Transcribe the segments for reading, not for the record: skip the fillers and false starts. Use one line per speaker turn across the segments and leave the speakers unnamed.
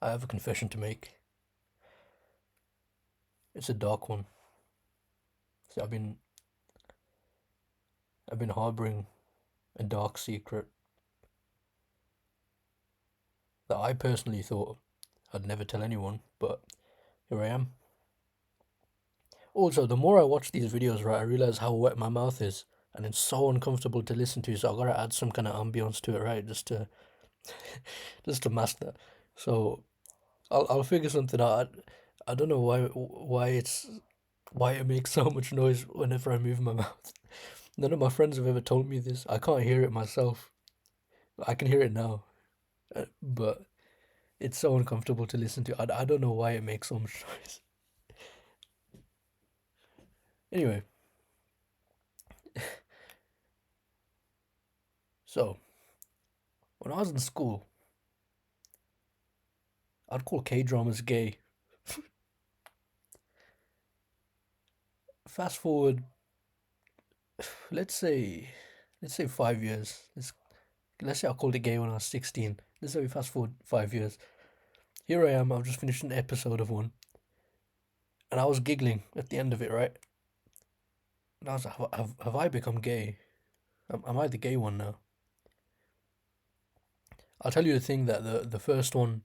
I have a confession to make. It's a dark one. See, I've been harboring a dark secret that I personally thought I'd never tell anyone, but here I am. Also, the more I watch these videos, right, I realize how wet my mouth is, and it's so uncomfortable to listen to. So I gotta add some kind of ambience to it, right, just to mask that. So I'll figure something out. I don't know why it makes so much noise whenever I move my mouth. None of my friends have ever told me this. I can't hear it myself. I can hear it now, but it's so uncomfortable to listen to. I don't know why it makes so much noise. Anyway, so when I was in school, I'd call K dramas gay. Fast forward, let's say, let's say 5 years. Let's say I called it gay when I was 16. Let's say we fast forward 5 years. Here I am. I've just finished an episode of one, and I was giggling at the end of it, right? And I was like, have I become gay? Am I the gay one now? I'll tell you the thing that the first one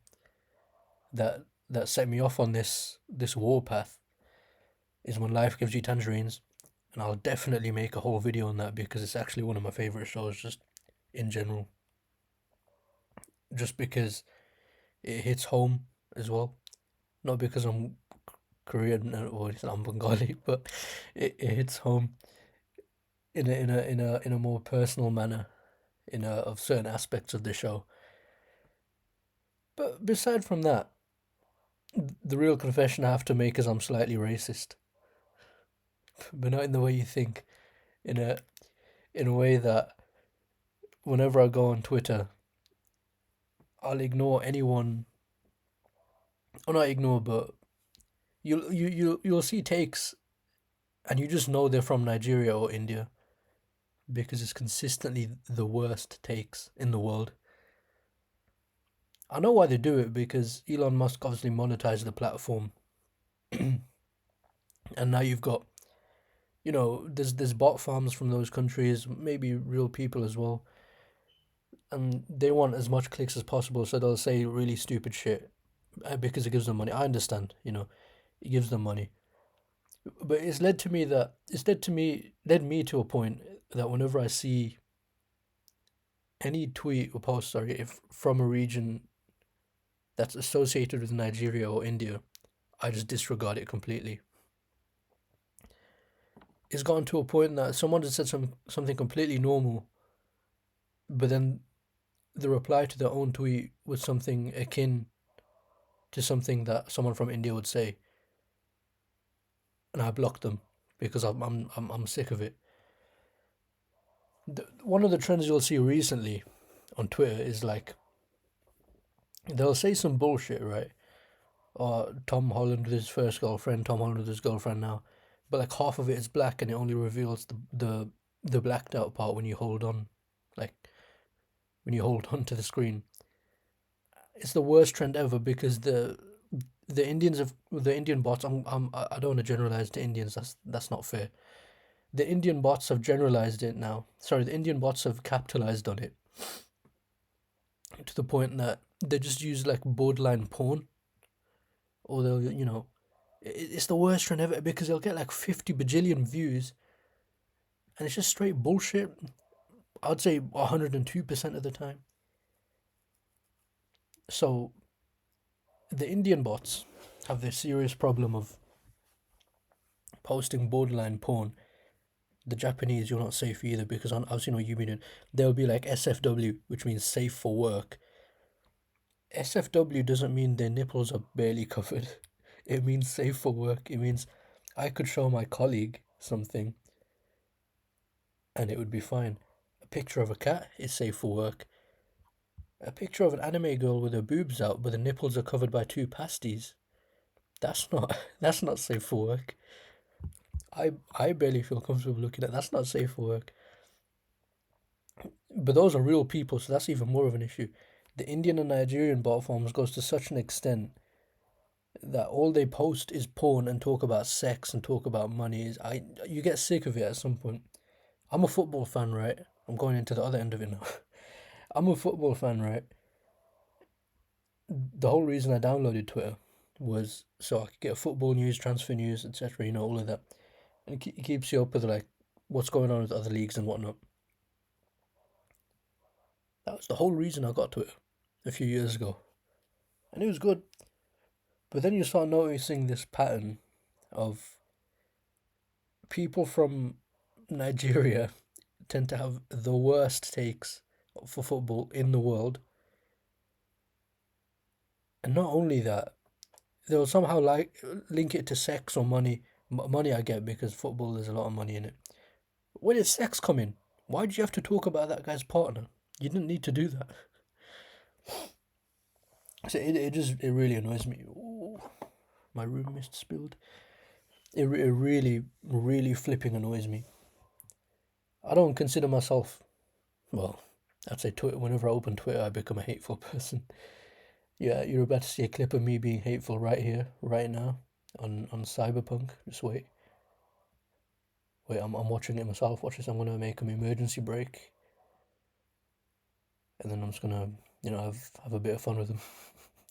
that set me off on this warpath is When Life Gives You Tangerines, and I'll definitely make a whole video on that because it's actually one of my favorite shows, just in general. Just because it hits home as well, not because I'm Korean or I'm Bengali, but it hits home in a more personal manner of certain aspects of the show. But beside from that, the real confession I have to make is I'm slightly racist, but not in the way you think. In a way that whenever I go on Twitter, I'll ignore anyone, or not ignore, but you'll see takes, and you just know they're from Nigeria or India because it's consistently the worst takes in the world. I know why they do it because Elon Musk obviously monetized the platform, and now you've got there's bot farms from those countries, maybe real people as well, and they want as much clicks as possible, so they'll say really stupid shit because it gives them money. I understand, it gives them money, but led me to a point that whenever I see any tweet or post, sorry, if from a region that's associated with Nigeria or India, I just disregard it completely. It's gotten to a point that someone just said something completely normal, but then the reply to their own tweet was something akin to something that someone from India would say, and I blocked them because I'm sick of it. One of the trends you'll see recently on Twitter is like they'll say some bullshit, right? Or Tom Holland with his first girlfriend, Tom Holland with his girlfriend now, but like half of it is black and it only reveals the blacked out part when you hold on, like when you hold on to the screen. It's the worst trend ever because the Indian bots. I don't want to generalize to Indians. That's not fair. The Indian bots have generalized it now. Sorry, the Indian bots have capitalized on it to the point that they just use like borderline porn, or they'll it's the worst trend ever because they'll get like 50 bajillion views, and it's just straight bullshit. I'd say 102% of the time. So the Indian bots have this serious problem of posting borderline porn. The Japanese, you're not safe either because I've seen what you mean. They'll be like SFW, which means safe for work. SFW doesn't mean their nipples are barely covered. It means safe for work. It means I could show my colleague something and it would be fine. A picture of a cat is safe for work. A picture of an anime girl with her boobs out but the nipples are covered by two pasties. That's not that's not safe for work. I barely feel comfortable looking at that's not safe for work. But those are real people, so that's even more of an issue. The Indian and Nigerian bot forms goes to such an extent that all they post is porn and talk about sex and talk about money. You get sick of it at some point. I'm a football fan, right? I'm going into the other end of it now. I'm a football fan, right? The whole reason I downloaded Twitter was so I could get football news, transfer news, etc. You know, all of that, and it keeps you up with like what's going on with other leagues and whatnot. That was the whole reason I got Twitter a few years ago, and it was good. But then you start noticing this pattern of people from Nigeria tend to have the worst takes for football in the world. And not only that, they'll somehow link it to sex or money. Money I get because football there's a lot of money in it. Where did sex come in? Why did you have to talk about that guy's partner? You didn't need to do that. So it really annoys me. Ooh, my room mist spilled. It really really flipping annoys me. I don't consider myself, well, I'd say Twitter. Whenever I open Twitter, I become a hateful person. Yeah, you're about to see a clip of me being hateful right here, right now, on Cyberpunk. Just wait. I'm watching it myself. Watch this. I'm gonna make an emergency break, and then I'm just gonna, have a bit of fun with them.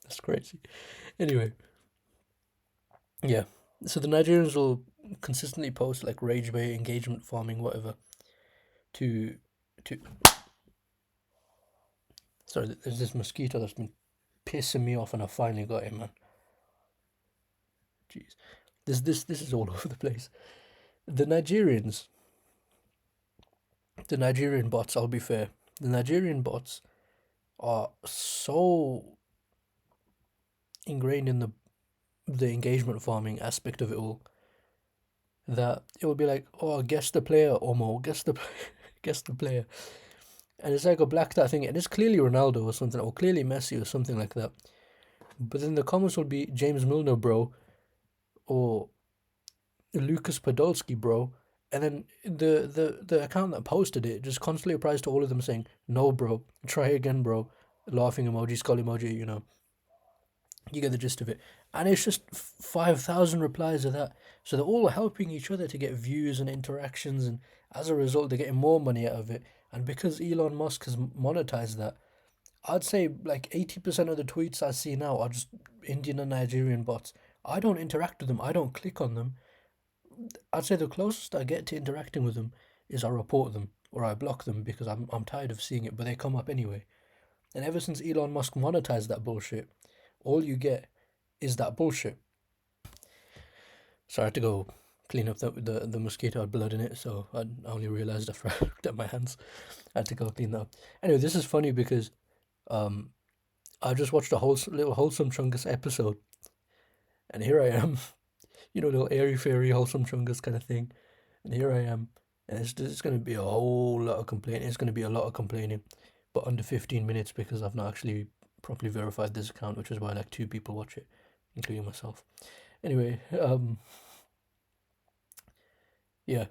That's crazy. Anyway, yeah. So the Nigerians will consistently post like rage bait, engagement farming, whatever. To, to. Sorry, there's this mosquito that's been pissing me off, and I finally got him, man. Jeez, this is all over the place. The Nigerians, the Nigerian bots. I'll be fair. The Nigerian bots are so ingrained in the engagement farming aspect of it all that it will be like, oh, guess the player, Omo, guess the guess the player, and it's like a black that thing, and it's clearly Ronaldo or something, or clearly Messi or something like that. But then the comments will be James Milner, bro, or Lucas Podolski, bro. And then the account that posted it just constantly replies to all of them saying, no, bro, try again, bro. Laughing emoji, skull emoji, You get the gist of it. And it's just 5,000 replies of that. So they're all helping each other to get views and interactions. And as a result, they're getting more money out of it. And because Elon Musk has monetized that, I'd say like 80% of the tweets I see now are just Indian and Nigerian bots. I don't interact with them, I don't click on them. I'd say the closest I get to interacting with them is I report them or I block them because I'm tired of seeing it, but they come up anyway. And ever since Elon Musk monetized that bullshit, all you get is that bullshit. So I had to go clean up the mosquito had blood in it, so I only realized after I looked at my hands. I had to go clean that up. Anyway, this is funny because I just watched a whole little wholesome chungus episode, and here I am, little airy fairy wholesome chungus kind of thing, and here I am, and it's going to be a whole lot of complaining. It's going to be a lot of complaining, but under 15 minutes because I've not actually properly verified this account, which is why like 2 people watch it, including myself. Anyway, yeah,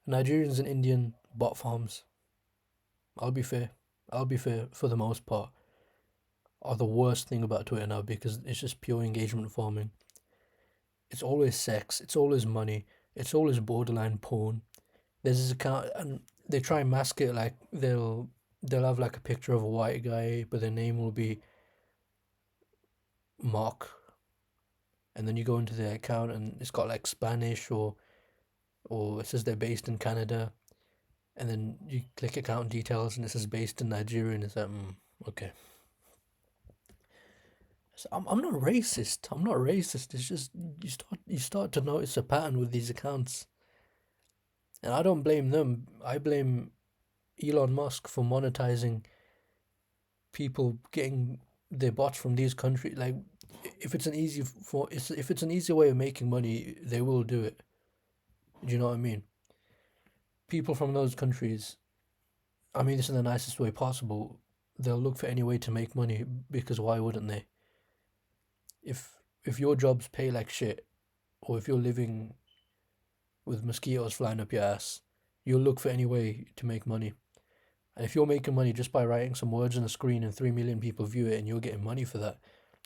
Nigerians and Indian bot farms. I'll be fair. For the most part, are the worst thing about Twitter now because it's just pure engagement farming. It's always sex. It's always money. It's always borderline porn. There's this account, and they try and mask it like they'll have like a picture of a white guy, but their name will be Mark, and then you go into their account and it's got like Spanish or it says they're based in Canada, and then you click account details and it says based in Nigeria, and it's like, okay. So I'm not racist. I'm not racist. It's just you start to notice a pattern with these accounts, and I don't blame them. I blame Elon Musk for monetizing people getting their bots from these countries. Like, if it's an easy way of making money, they will do it. Do you know what I mean? People from those countries, I mean this in the nicest way possible, they'll look for any way to make money because why wouldn't they? If your jobs pay like shit, or if you're living with mosquitoes flying up your ass, you'll look for any way to make money. And if you're making money just by writing some words on a screen and 3 million people view it and you're getting money for that,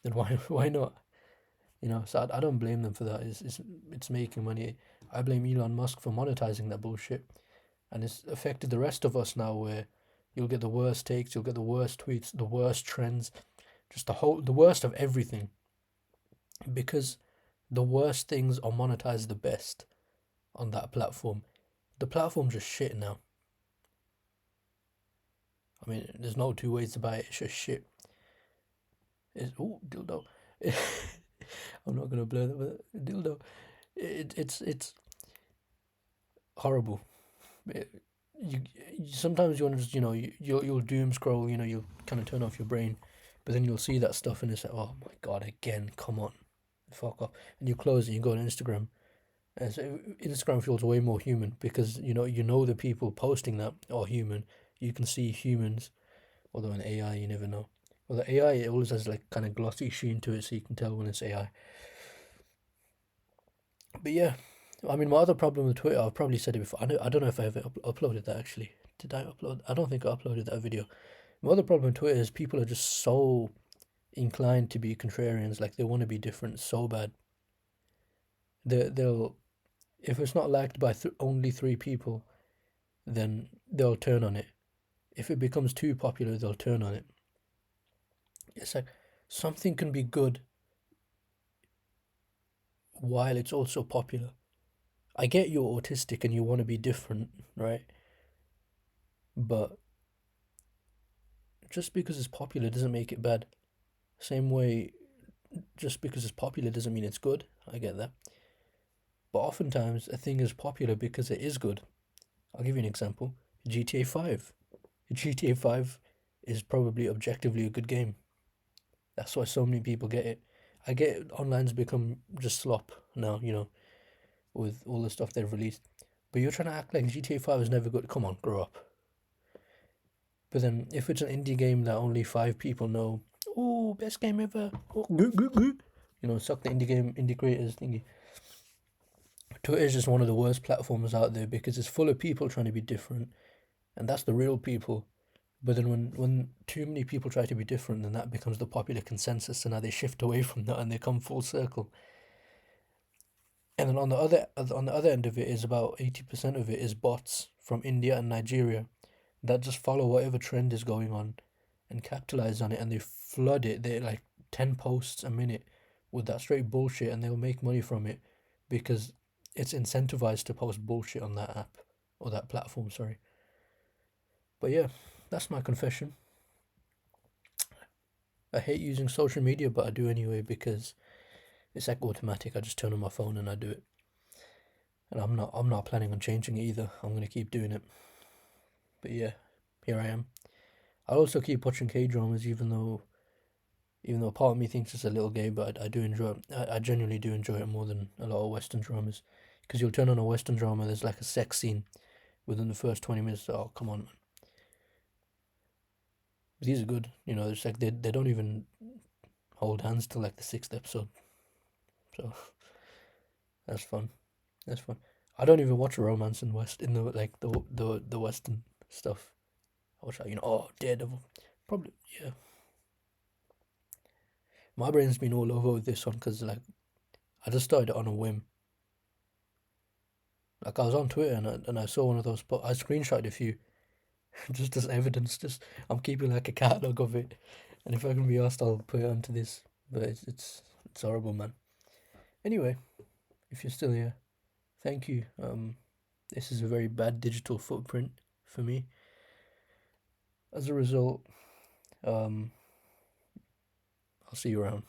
then why not? So I don't blame them for that. It's making money. I blame Elon Musk for monetizing that bullshit, and it's affected the rest of us now. Where you'll get the worst takes, you'll get the worst tweets, the worst trends, just the worst of everything, because the worst things are monetized the best on that platform. The platform's just shit now. I mean, there's no two ways about it. It's just shit. Dildo. I'm not gonna blur that, but dildo. It's horrible. You sometimes you want to just you'll doom scroll. You'll kind of turn off your brain, but then you'll see that stuff and it's like, oh my god, again, come on, fuck off. And you close it, you go on Instagram. And so Instagram feels way more human because you know the people posting that are human. You can see humans, although in AI you never know. Well, the AI, it always has like kind of glossy sheen to it, so you can tell when it's AI. But yeah, I mean, my other problem with Twitter, I've probably said it before. I don't know if I ever uploaded that actually. Did I upload? I don't think I uploaded that video. My other problem with Twitter is people are just so inclined to be contrarians. Like they want to be different so bad. They'll if it's not liked by only 3 people, then they'll turn on it. If it becomes too popular, they'll turn on it. It's like something can be good while it's also popular. I get you're autistic and you want to be different, right? But just because it's popular doesn't make it bad. Same way, just because it's popular doesn't mean it's good. I get that. But oftentimes, a thing is popular because it is good. I'll give you an example. GTA 5. GTA 5 is probably objectively a good game. That's why so many people get it. I get online's become just slop now, with all the stuff they've released. But you're trying to act like GTA 5 is never good. Come on, grow up. But then if it's an indie game that only 5 people know, oh, best game ever. Oh, suck the indie creators thingy. Twitter is just one of the worst platforms out there because it's full of people trying to be different, and that's the real people. But then when too many people try to be different, then that becomes the popular consensus, and now they shift away from that and they come full circle. And then on the other end of it is about 80% of it is bots from India and Nigeria that just follow whatever trend is going on and capitalize on it, and they flood it. They like 10 posts a minute with that straight bullshit, and they'll make money from it because it's incentivized to post bullshit on that app or that platform, sorry. But yeah, that's my confession. I hate using social media, but I do anyway because it's like automatic. I just turn on my phone and I do it. And I'm not planning on changing it either. I'm gonna keep doing it. But yeah, here I am. I also keep watching K-dramas even though part of me thinks it's a little gay, but I do enjoy it. I genuinely do enjoy it more than a lot of Western dramas. Because you'll turn on a Western drama, there's like a sex scene within the first 20 minutes. Oh, come on, man. But these are good. It's like they don't even hold hands till like the 6th episode. So that's fun. That's fun. I don't even watch romance in the Western stuff. I watch Daredevil. Probably, yeah. My brain's been all over with this one because like I just started it on a whim. Like I was on Twitter and I saw one of those. But I screenshotted a few, just as evidence. Just I'm keeping like a catalog of it, and if I can be asked, I'll put it onto this. But it's horrible, man. Anyway, if you're still here, thank you. This is a very bad digital footprint for me. As a result, I'll see you around.